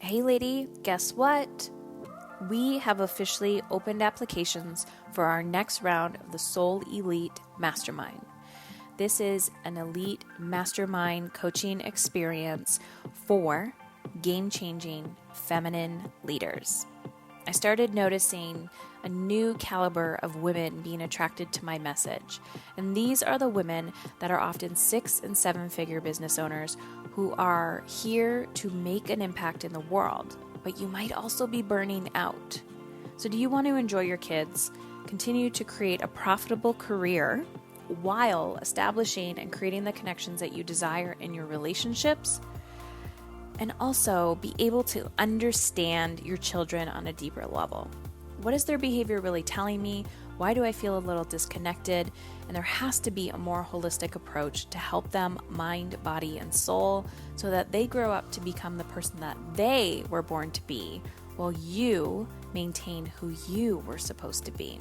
Hey lady, guess what? We have officially opened applications for our next round of the Soul Elite Mastermind. This is an elite mastermind coaching experience for game-changing feminine leaders. I started noticing a new caliber of women being attracted to my message. And these are the women that are often 6- and 7-figure business owners who are here to make an impact in the world. But you might also be burning out. So do you want to enjoy your kids, continue to create a profitable career while establishing and creating the connections that you desire in your relationships? And also be able to understand your children on a deeper level. What is their behavior really telling me? Why do I feel a little disconnected? And there has to be a more holistic approach to help them mind, body, and soul so that they grow up to become the person that they were born to be while you maintain who you were supposed to be.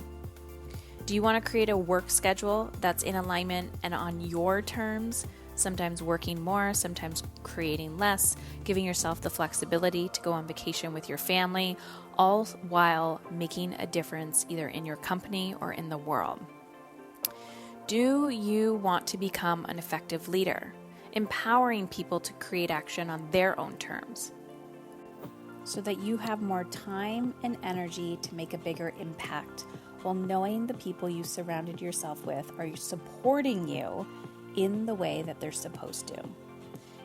Do you want to create a work schedule that's in alignment and on your terms? Sometimes working more, sometimes creating less, giving yourself the flexibility to go on vacation with your family, all while making a difference either in your company or in the world. Do you want to become an effective leader, empowering people to create action on their own terms, so that you have more time and energy to make a bigger impact, while knowing the people you surrounded yourself with are supporting you in the way that they're supposed to?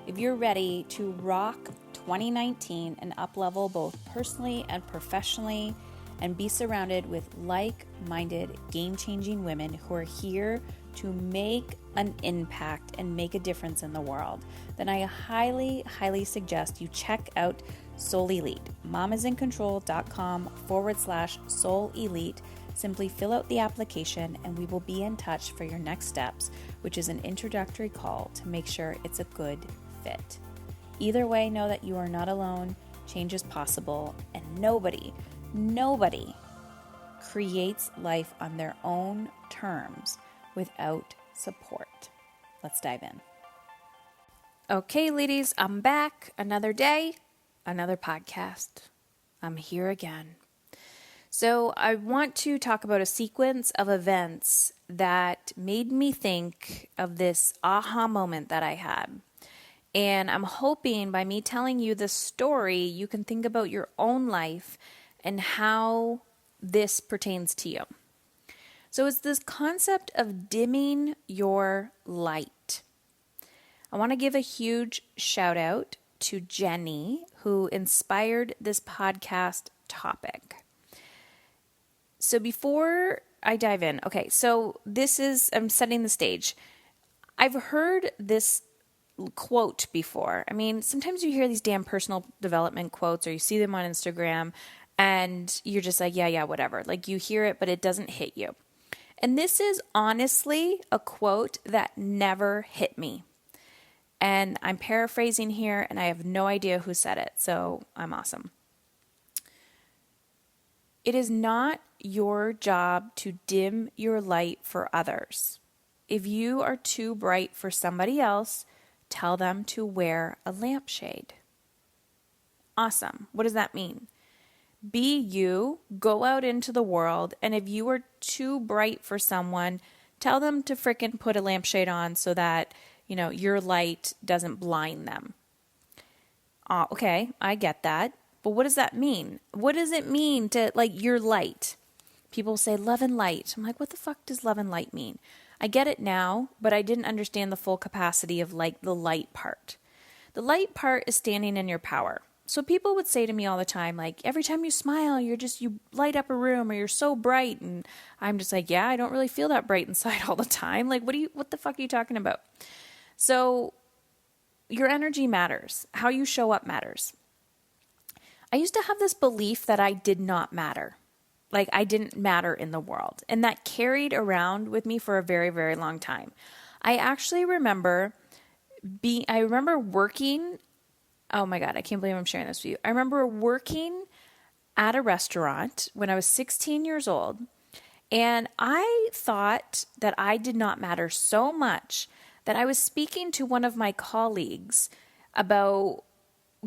If you're ready to rock 2019 and up-level both personally and professionally and be surrounded with like-minded, game-changing women who are here to make an impact and make a difference in the world, then I highly, highly suggest you check out Soul Elite, mamasincontrol.com/Soul Elite. Simply fill out the application and we will be in touch for your next steps, which is an introductory call to make sure it's a good fit. Either way, know that you are not alone, change is possible, and nobody creates life on their own terms without support. Let's dive in. Okay, ladies, I'm back. Another day, another podcast. I'm here again. So I want to talk about a sequence of events that made me think of this aha moment that I had. And I'm hoping by me telling you this story, you can think about your own life and how this pertains to you. So it's this concept of dimming your light. I want to give a huge shout out to Jenny, who inspired this podcast topic. So before I dive in, okay, so I'm setting the stage. I've heard this quote before. I mean, sometimes you hear these damn personal development quotes or you see them on Instagram and you're just like, yeah, whatever. Like you hear it, but it doesn't hit you. And this is honestly a quote that never hit me. And I'm paraphrasing here and I have no idea who said it, so I'm awesome. It is not your job to dim your light for others. If you are too bright for somebody else, tell them to wear a lampshade. Awesome. What does that mean? Be you, go out into the world, and if you are too bright for someone, tell them to frickin' put a lampshade on so that, your light doesn't blind them. Okay, I get that. But what does that mean? What does it mean to, your light? People say love and light. I'm like, what the fuck does love and light mean? I get it now, but I didn't understand the full capacity of, the light part. The light part is standing in your power. So people would say to me all the time, every time you smile, you light up a room or you're so bright. And I'm just like, yeah, I don't really feel that bright inside all the time. What the fuck are you talking about? So your energy matters. How you show up matters. I used to have this belief that I did not matter. I didn't matter in the world. And that carried around with me for a very, very long time. I actually remember working, oh my God, I can't believe I'm sharing this with you. I remember working at a restaurant when I was 16 years old. And I thought that I did not matter so much that I was speaking to one of my colleagues about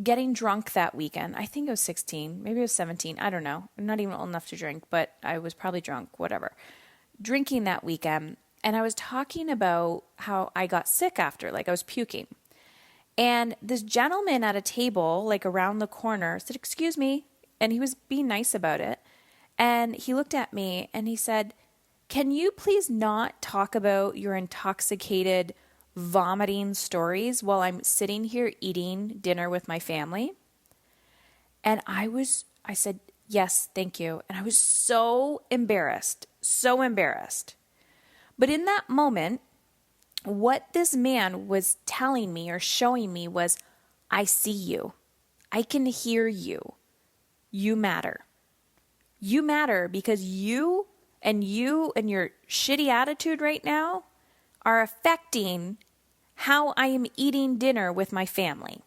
getting drunk that weekend. I think I was 16, maybe I was 17. I don't know. I'm not even old enough to drink, but I was probably drunk, whatever. Drinking that weekend. And I was talking about how I got sick after, like I was puking. And this gentleman at a table, like around the corner, said, "Excuse me." And he was being nice about it. And he looked at me and he said, "Can you please not talk about your intoxicated vomiting stories while I'm sitting here eating dinner with my family?" And I said, "Yes, thank you." And I was so embarrassed, so embarrassed. But in that moment, what this man was telling me or showing me was, I see you. I can hear you. You matter. You matter because you and your shitty attitude right now are affecting how I am eating dinner with my family.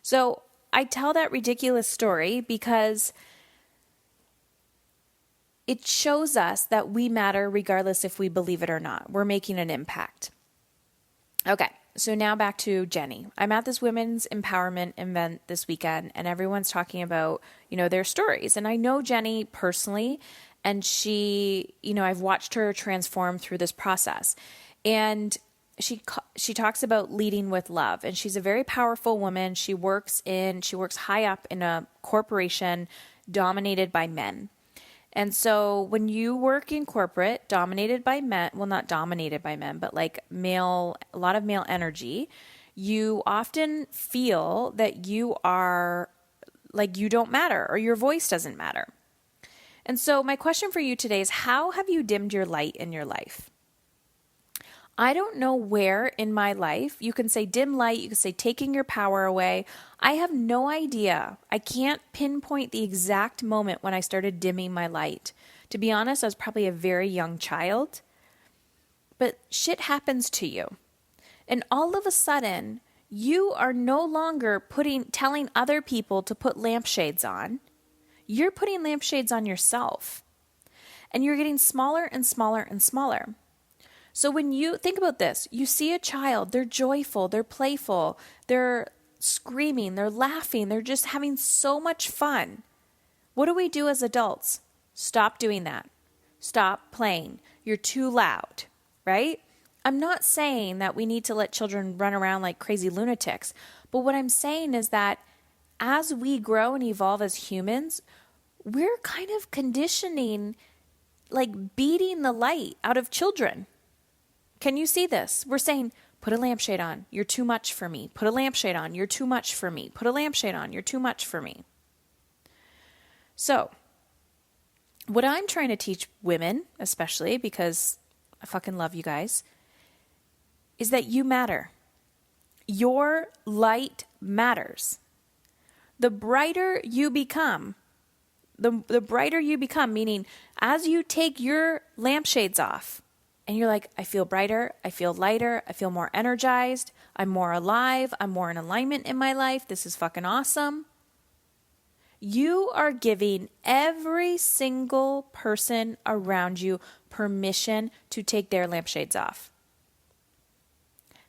So I tell that ridiculous story because it shows us that we matter regardless if we believe it or not. We're making an impact. Okay, so now back to Jenny. I'm at this women's empowerment event this weekend, and everyone's talking about, their stories. And I know Jenny personally, and she, I've watched her transform through this process. And she talks about leading with love, and she's a very powerful woman. She works high up in a corporation dominated by men. And so when you work in corporate dominated by men, well, not dominated by men, but like a lot of male energy, you often feel that you are like you don't matter or your voice doesn't matter. And so my question for you today is, how have you dimmed your light in your life? I don't know where in my life. You can say dim light, you can say taking your power away. I have no idea. I can't pinpoint the exact moment when I started dimming my light. To be honest, I was probably a very young child. But shit happens to you. And all of a sudden, you are no longer telling other people to put lampshades on. You're putting lampshades on yourself. And you're getting smaller and smaller and smaller. So when you think about this, you see a child, they're joyful, they're playful, they're screaming, they're laughing, they're just having so much fun. What do we do as adults? Stop doing that. Stop playing. You're too loud, right? I'm not saying that we need to let children run around like crazy lunatics, but what I'm saying is that as we grow and evolve as humans, we're kind of conditioning, like beating the light out of children. Can you see this? We're saying, put a lampshade on. You're too much for me. Put a lampshade on. You're too much for me. Put a lampshade on. You're too much for me. So, what I'm trying to teach women, especially because I fucking love you guys, is that you matter. Your light matters. The brighter you become, the brighter you become, meaning as you take your lampshades off, and you're like, I feel brighter, I feel lighter, I feel more energized, I'm more alive, I'm more in alignment in my life, this is fucking awesome. You are giving every single person around you permission to take their lampshades off.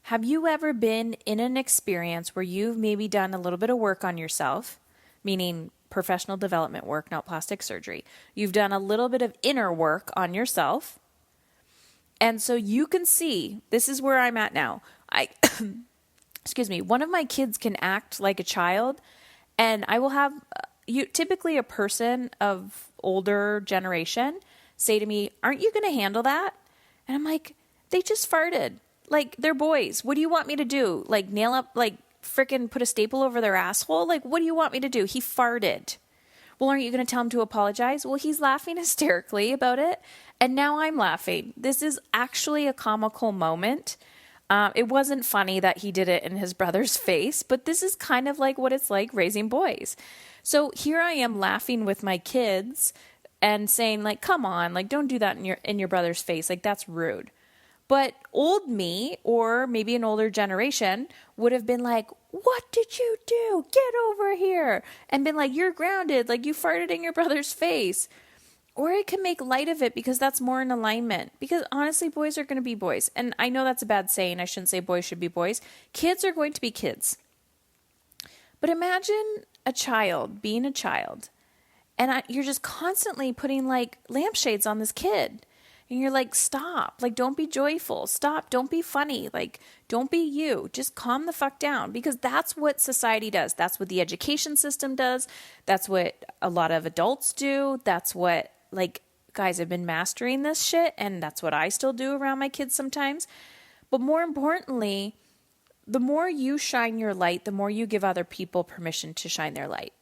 Have you ever been in an experience where you've maybe done a little bit of work on yourself, meaning professional development work, not plastic surgery? You've done a little bit of inner work on yourself. And so you can see, this is where I'm at now. One of my kids can act like a child, and I will have typically a person of older generation say to me, "Aren't you going to handle that?" And I'm like, they just farted. Like, they're boys. What do you want me to do? Like, nail up, like, frickin' put a staple over their asshole? Like, what do you want me to do? He farted. Well, aren't you going to tell him to apologize? Well, he's laughing hysterically about it, and now I'm laughing. This is actually a comical moment. It wasn't funny that he did it in his brother's face, but this is kind of like what it's like raising boys. So here I am laughing with my kids and saying, like, come on, like, don't do that in your brother's face. Like, that's rude. But old me, or maybe an older generation, would have been like, what did you do? Get over here. And been like, you're grounded. Like, you farted in your brother's face. Or it can make light of it because that's more in alignment. Because honestly, boys are going to be boys. And I know that's a bad saying. I shouldn't say boys should be boys. Kids are going to be kids. But imagine a child being a child, and you're just constantly putting like lampshades on this kid. And you're like, stop, like, don't be joyful. Stop, don't be funny. Like, don't be you. Just calm the fuck down, because that's what society does. That's what the education system does. That's what a lot of adults do. That's what, like, guys, I've been mastering this shit, and that's what I still do around my kids sometimes. But more importantly, the more you shine your light, the more you give other people permission to shine their light.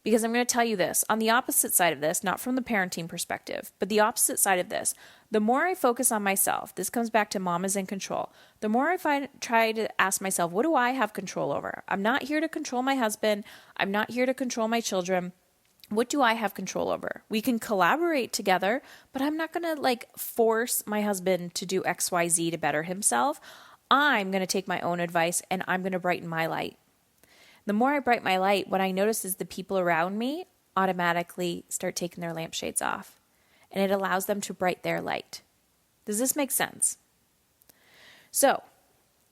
Because I'm going to tell you this, on the opposite side of this, not from the parenting perspective, but the opposite side of this, the more I focus on myself, this comes back to mom is in control, the more I try to ask myself, what do I have control over? I'm not here to control my husband. I'm not here to control my children. What do I have control over? We can collaborate together, but I'm not going to like force my husband to do X, Y, Z to better himself. I'm going to take my own advice and I'm going to brighten my light. The more I brighten my light, what I notice is the people around me automatically start taking their lampshades off, and it allows them to brighten their light. Does this make sense? So,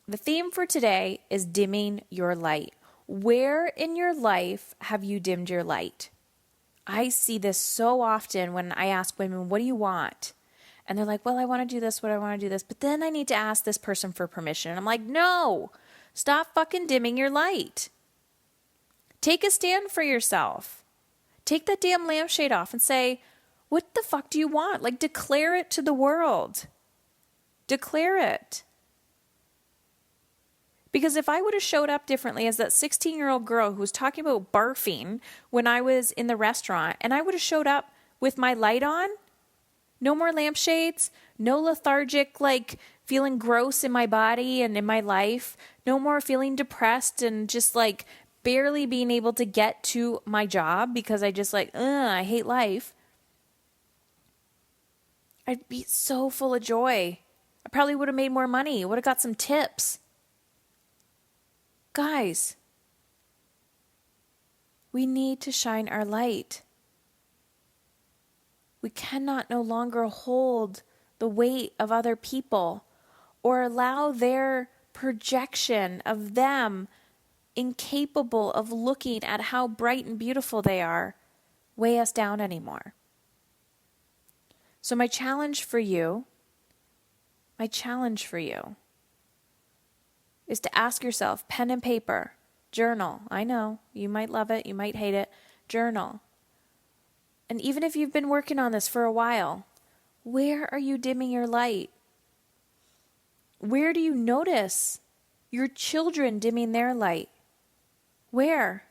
the theme for today is dimming your light. Where in your life have you dimmed your light? I see this so often when I ask women, what do you want? And they're like, well, I want to do this, I want to do this, but then I need to ask this person for permission. And I'm like, no, stop fucking dimming your light. Take a stand for yourself. Take that damn lampshade off and say, what the fuck do you want? Like, declare it to the world. Declare it. Because if I would have showed up differently as that 16-year-old girl who was talking about barfing when I was in the restaurant, and I would have showed up with my light on, no more lampshades, no lethargic, like feeling gross in my body and in my life, no more feeling depressed and just like barely being able to get to my job because I just like, I hate life. I'd be so full of joy. I probably would have made more money. Would have got some tips. Guys, we need to shine our light. We cannot no longer hold the weight of other people or allow their projection of them incapable of looking at how bright and beautiful they are weigh us down anymore. So my challenge for you is to ask yourself, pen and paper, journal. I know, you might love it, you might hate it, journal. And even if you've been working on this for a while, where are you dimming your light? Where do you notice your children dimming their light? Where?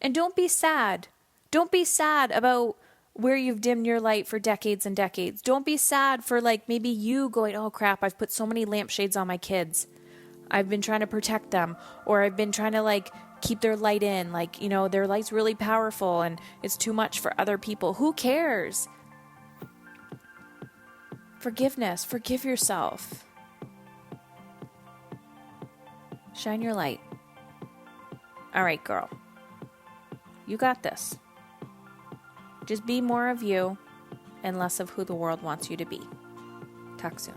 And don't be sad. Don't be sad about where you've dimmed your light for decades and decades. Don't be sad for like maybe you going, oh crap, I've put so many lampshades on my kids. I've been trying to protect them, or I've been trying to like keep their light in. Like, you know, their light's really powerful and it's too much for other people. Who cares? Forgiveness. Forgive yourself. Shine your light. All right, girl. You got this. Just be more of you and less of who the world wants you to be. Talk soon.